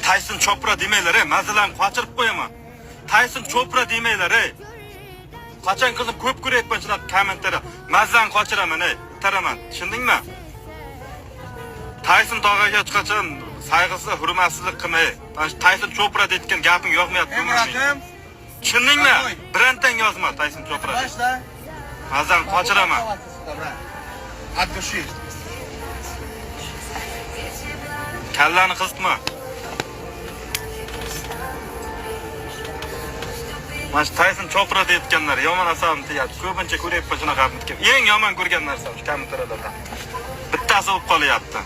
Tyson Chopra demaylar, mazalarni qochirib qo'yaman. Tyson Chopra demaylar, qachon qilib ko'p ko'ryapman shunaqa kommentlar. Mazani qochiraman, taraman. Tushundingmi? Tyson tog'aga hech qachon sayg'isiz, hurmatsizlik qilmay. Tyson Chopra deyotgan gaping yo'qmayapti. Tushundingmi? Brenddan yozma Tyson Chopra. Mazani qochiraman. Kallani qizitma. Mana Tyson Chopra deyotganlar yomon asabim tegadi. Ko'pincha ko'ryapman shunaqa gapni. Eng yomon ko'rgan narsam shu kommentarlarda. Bittasi bo'lib qolyapti.